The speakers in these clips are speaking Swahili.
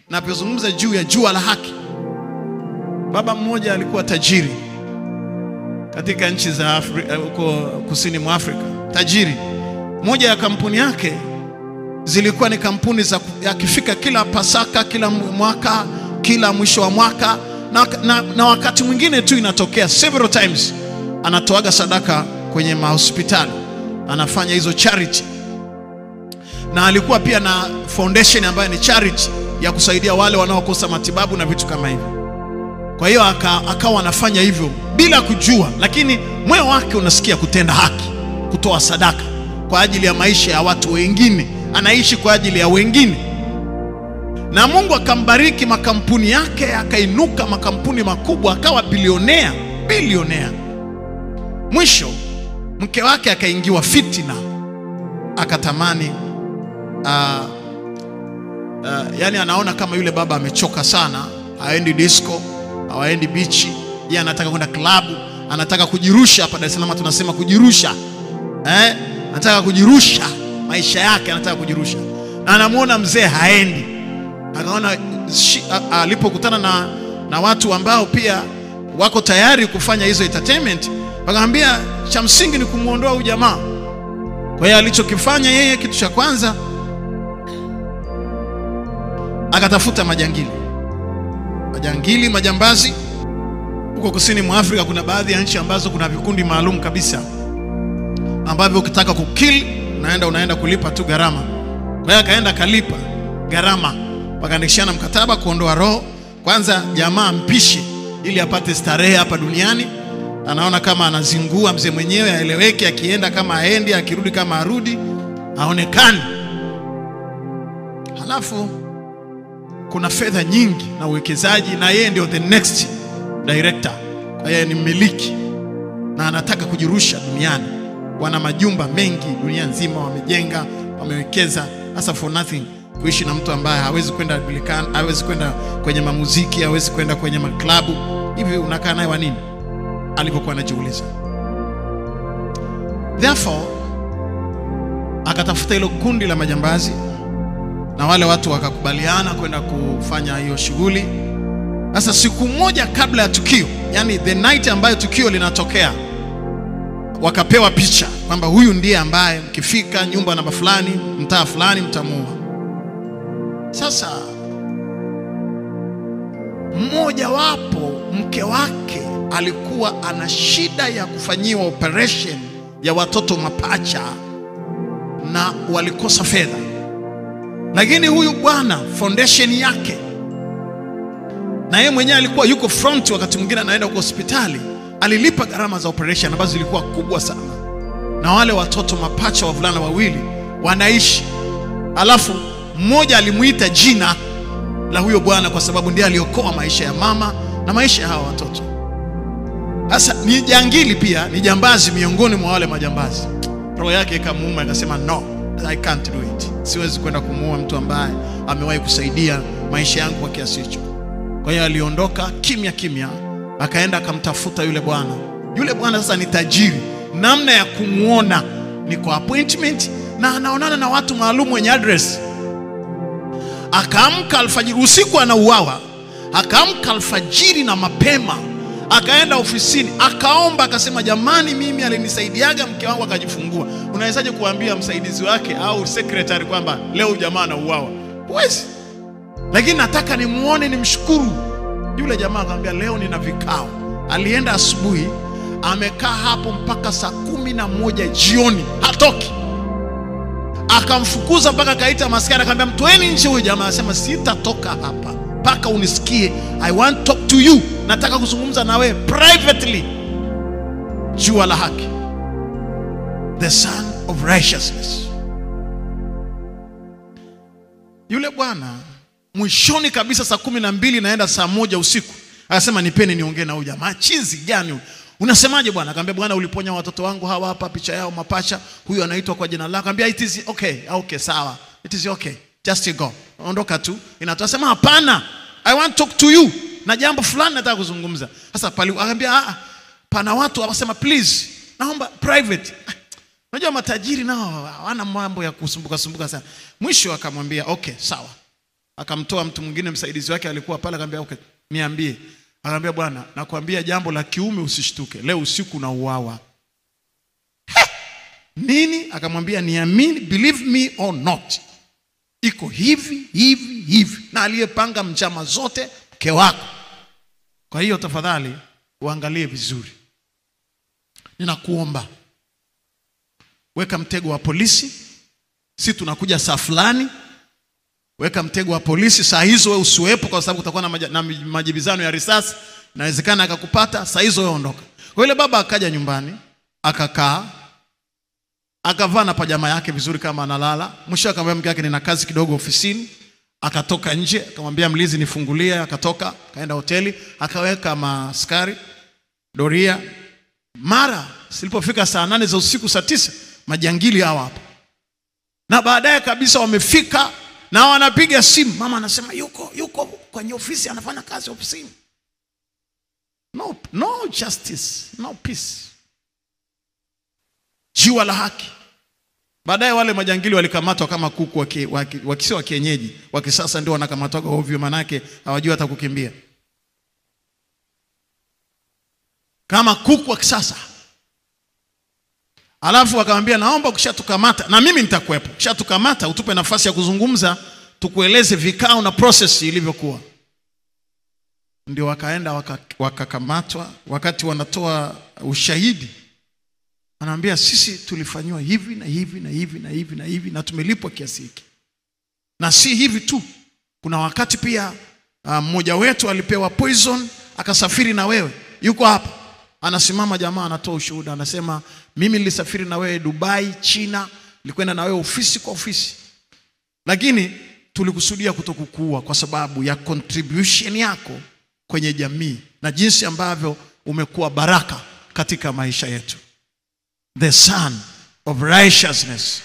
Na napozungumza juu ya jua la haki, baba mmoja alikuwa tajiri katika nchi za Afrika, huko kusini mwa Afrika. Tajiri moja ya kampuni yake zilikuwa ni kampuni za yakifika kila Pasaka, kila mwaka, kila mwisho wa mwaka na wakati mwingine tu inatokea several times anatoaga sadaka kwenye mahospitali, anafanya hizo charity. Na alikuwa pia na foundation ambayo ni charity ya kusaidia wale wanaokosa matibabu na vitu kama hivyo. Kwa hiyo akawa anafanya hivyo bila kujua, lakini moyo wake unasikia kutenda haki, kutoa sadaka kwa ajili ya maisha ya watu wengine, anaishi kwa ajili ya wengine. Na Mungu akambariki makampuni yake, akainuka makampuni makubwa, akawa bilionea. Mwisho mke wake akaingiwa fitina, akatamani yani anaona kama yule baba amechoka sana, haendi disco, haendi beach, yeye anataka kwenda klabu, anataka kujirusha. Hapa Dar es Salaam tunasema kujirusha. Anataka kujirusha maisha yake, anataka kujirusha. Na anamuona mzee haendi. Akaona alipokutana na watu ambao pia wako tayari kufanya hizo entertainment, akamwambia cha msingi ni kumuondoa huyu jamaa. Kwa hiyo alichokifanya yeye, kitu cha kwanza akatafuta majambazi. Huko kusini mwa Afrika kuna baadhi ya nchi ambazo kuna vikundi maalum kabisa ambavyo ukitaka kukill unaenda kulipa tu gharama. Kwa hiyo akaenda kalipa gharama, wakaandikishana mkataba kuondoa roho. Kwanza jamaa mpishe ili apate starehe hapa duniani, anaona kama anazingua mzee mwenyewe, aeleweke, akienda kama aendi, akirudi kama arudi, aonekane. Halafu kuna fedha nyingi na uwekezaji, na yeye ndio the next director. Kwa hiyo ni mmiliki na anataka kujirusha duniani. Wana majumba mengi dunia nzima, wamejenga, wamewekeza, hasa for nothing, kuishi na mtu ambaye hawezi kwenda bilikani, hawezi kwenda kwenye mamuziki, hawezi kwenda kwenye maklabu. Hivi unakaa naye wa nini? Alipokuwa anajiuliza. Therefore akatafuta hilo kundi la majambazi, na wale watu wakakubaliana kwenda kufanya hiyo shughuli. Sasa siku moja kabla ya tukio, yani the night ambayo tukio linatokea, wakapewa picha kwamba huyu ndiye ambaye mkifika nyumba namba fulani, mtaa fulani, mtamuua. Sasa mmoja wapo, mke wake alikuwa ana shida ya kufanyiwa operation ya watoto mapacha na walikosa fedha. Lakini huyu bwana foundation yake, na yeye mwenyewe alikuwa yuko front, wakati mwingine anaenda kwa hospitali, alilipa gharama za operation ambazo zilikuwa kubwa sana. Na wale watoto mapacha wavulana wawili wanaishi. Alafu mmoja alimuita jina la huyo bwana kwa sababu ndiye aliokoa maisha ya mama na maisha ya hawa watoto. Sasa ni jangili pia, ni jambazi miongoni mwa wale majambazi. Roho yake ikamuuma, akasema no, I can't do it. Siwezi kwenda kumuua mtu ambaye amewahi kusaidia maisha yangu kwa kiasi hicho. Kwa hiyo aliondoka kimya, akaenda akamtafuta yule bwana. Yule bwana sasa ni tajiri, namna ya kumuona ni kwa appointment, na anaonana na watu maalum wenye address. Akaamka alfajiri, usiku anauawa. Akaamka alfajiri na mapema, akaenda ofisini, akaomba, akasema jamani, mimi alinisaidiaga mke wangu akajifungua. Unawezaje kuambia msaidizi wake au secretary kwamba leo jamaa anauawa? Huwezi. Lakini nataka nimuone, nimshukuru. Yule jamaa akamwambia leo nina vikao. Alienda asubuhi, amekaa hapo mpaka saa 11 jioni, hatoki. Akamfukuza mpaka kaita maskari, akamwambia mtoeni nje huyu jamaa. Anasema sitatoka hapa mpaka unisikie. I want to talk to you. Nataka kuzungumza na wewe privately. Jua la haki, the son of righteousness. Yule bwana mwishoni kabisa saa 12 naenda saa 1 usiku, akasema nipeni niongee na huyu jamaa. Chizi gani huyu? Unasemaje bwana? Akamwambia bwana, uliponya watoto wangu hawa hapa, picha yao mapacha, huyu anaitwa kwa jina lako. Akamwambia it is okay, sawa, it is okay, just go, ondoka tu. Inatosema hapana, I want to talk to you, na jambo fulani nataka kuzungumza. Sasa pale akamwambia pana watu, akasema please, naomba private. Unajua matajiri nao hawana mambo ya kusumbuka sana. Mwisho akamwambia okay, sawa, akamtoa mtu mwingine msaidizi wake alikuwa pale, akamwambia okay, niambie. Akamwambia bwana, nakwambia jambo la kiume usishtuke. Leo usiku na uawa. Nini? Akamwambia niamini, believe me or not. Iko hivi hivi hivi. Na aliyepanga mchama zote mke wako. Kwa hiyo tafadhali uangalie vizuri. Ninakuomba, weka mtego wa polisi. Si tunakuja saa fulani. Weka mtego wa polisi saa hizo, wewe usiwepo kwa sababu utakuwa na majibizano ya risasi. Inawezekana akakupata saa hizo, wewe ondoka. Kwa ile baba akaja nyumbani, akakaa, akavaa na pajama yake vizuri kama analala. Mwisho akamwambia mke wake nina kazi kidogo ofisini. Akatoka nje, akamwambia mlinzi nifungulie, akatoka, kaenda hoteli, akaweka maaskari doria. Mara silipofika saa 8 za usiku, saa 9, majangili hawa hapa. Na baadaye kabisa wamefika na wanapiga simu. Mama anasema yuko kwenye ofisi anafanya kazi ofisini. No justice, no peace. Jiwa la haki. Baadaye wale majangili walikamatwa kama kuku wakisio wa kienyeji. Wakisasa ndio wanakamatwa ovyo, manake hawajui hata kukimbia. Kama kuku wa kisasa. Alafu akamwambia naomba ukishatukamata na mimi nitakuepo. Ukishatukamata utupe nafasi ya kuzungumza, tukueleze vikao na process ilivyokuwa. Ndio wakaenda wakakamatwa. Wakati wanatoa ushahidi, anaambia sisi tulifanywa hivi na hivi na hivi na hivi na hivi na tumelipwa kiasi hiki. Na si hivi tu, kuna wakati pia mmoja wetu alipewa poison akasafiri na wewe. Yuko hapa. Anasimama jamaa anatoa ushuhuda, anasema mimi nilisafiri na wewe Dubai, China, nilikwenda na wewe ofisi kwa ofisi. Lakini tulikusudia kutokukuua kwa sababu ya contribution yako kwenye jamii na jinsi ambavyo umekuwa baraka katika maisha yetu. The son of righteousness.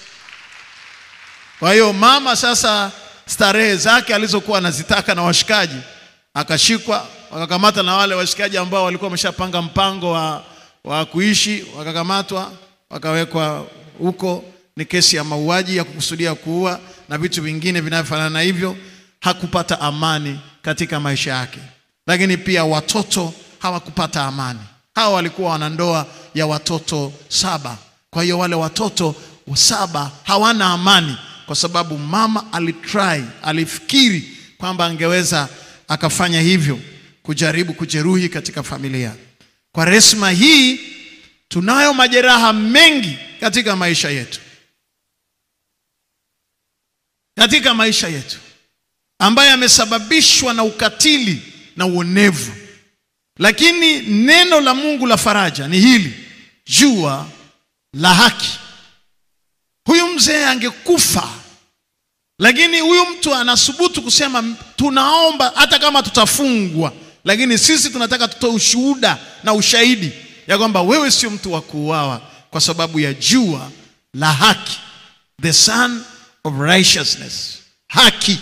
Kwa hiyo mama sasa starehe zake alizokuwa anazitaka na washikaji, akashikwa, wakakamata na wale washikaji ambao walikuwa wameshapanga mpango wa kuishi, wakakamatwa, wakawekwa huko. Ni kesi ya mauaji ya kukusudia kuua na vitu vingine vinavyofanana hivyo. Hakupata amani katika maisha yake. Lakini pia watoto hawakupata amani. Hawa walikuwa wanandoa ya watoto 7. Kwa hiyo wale watoto 7 hawana amani kwa sababu mama alifikiri kwamba angeweza akafanya hivyo, kujaribu kujeruhi katika familia. Kwa resma hii tunayo majeraha mengi katika maisha yetu. Katika maisha yetu ambaye yamesababishwa na ukatili na uonevu. Lakini neno la Mungu la faraja ni hili, jua la haki. Huyu mzee angekufa, lakini huyu mtu anasubutu kusema tunaomba hata kama tutafungwa, lakini sisi tunataka tutoe ushuhuda na ushahidi ya kwamba wewe sio mtu wa kuuawa kwa sababu ya jua la haki. The son of righteousness. Haki.